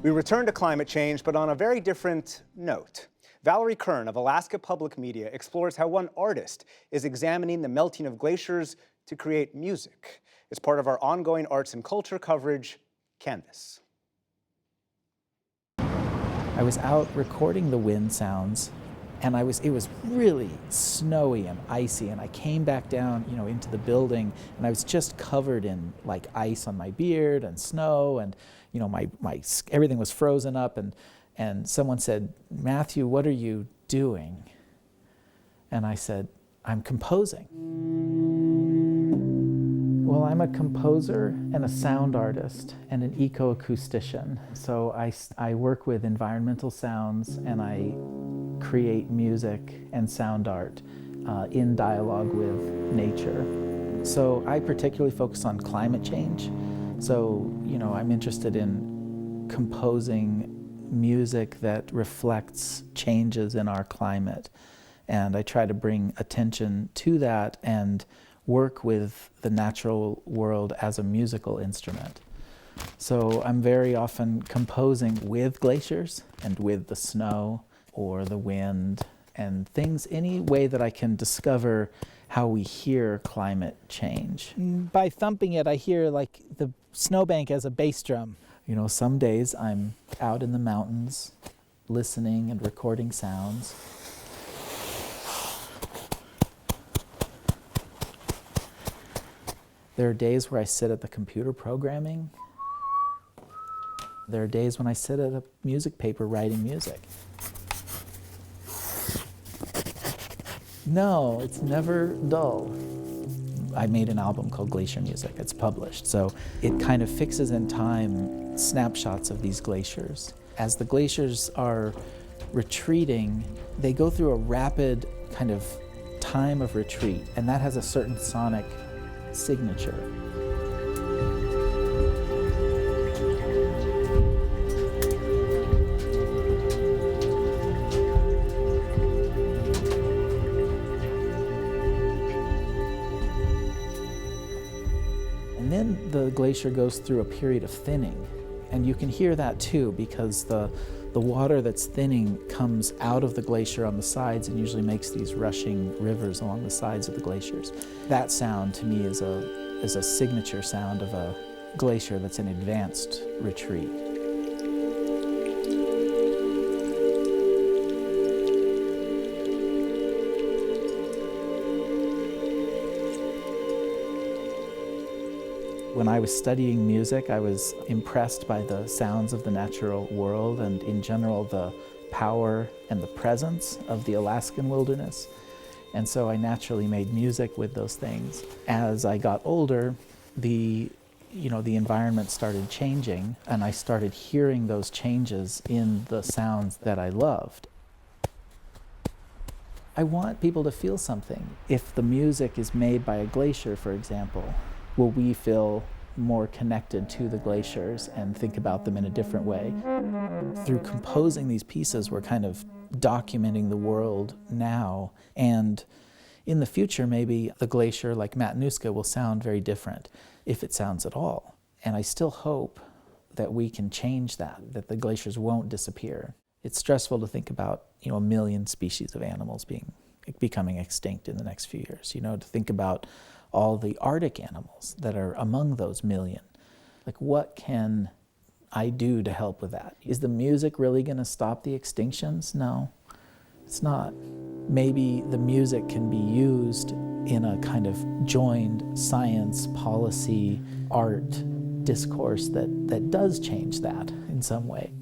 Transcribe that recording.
We return to climate change, but on a very different note. Valerie Kern of Alaska Public Media explores how one artist is examining the melting of glaciers to create music. It's part of our ongoing arts and culture coverage, Canvas. I was out recording the wind sounds, and it was really snowy and icy, and I came back down, into the building, and I was just covered in like ice on my beard and snow, and my everything was frozen up, and someone said, "Matthew, what are you doing?" And I said, "I'm composing." Well, I'm a composer and a sound artist and an eco-acoustician. So I work with environmental sounds, and I create music and sound art in dialogue with nature. So I particularly focus on climate change. So, I'm interested in composing music that reflects changes in our climate. And I try to bring attention to that and work with the natural world as a musical instrument. So I'm very often composing with glaciers and with the snow or the wind and things, any way that I can discover how we hear climate change. By thumping it, I hear like the snowbank as a bass drum. Some days I'm out in the mountains listening and recording sounds. There are days where I sit at the computer programming. There are days when I sit at a music paper writing music. No, it's never dull. I made an album called Glacier Music. It's published. So it kind of fixes in time snapshots of these glaciers. As the glaciers are retreating, they go through a rapid kind of time of retreat, and that has a certain sonic signature. And then the glacier goes through a period of thinning, and you can hear that too, because the water that's thinning comes out of the glacier on the sides and usually makes these rushing rivers along the sides of the glaciers. That sound to me is a signature sound of a glacier that's in advanced retreat. When I was studying music, I was impressed by the sounds of the natural world and, in general, the power and the presence of the Alaskan wilderness. And so I naturally made music with those things. As I got older, the environment started changing, and I started hearing those changes in the sounds that I loved. I want people to feel something. If the music is made by a glacier, for example, will we feel more connected to the glaciers and think about them in a different way? Through composing these pieces, we're kind of documenting the world now, and in the future, maybe the glacier like Matanuska will sound very different, if it sounds at all. And I still hope that we can change that the glaciers won't disappear. It's stressful to think about, 1 million species of animals becoming extinct in the next few years, to think about all the Arctic animals that are among those million. Like, what can I do to help with that? Is the music really going to stop the extinctions? No, it's not. Maybe the music can be used in a kind of joined science, policy, art discourse that does change that in some way.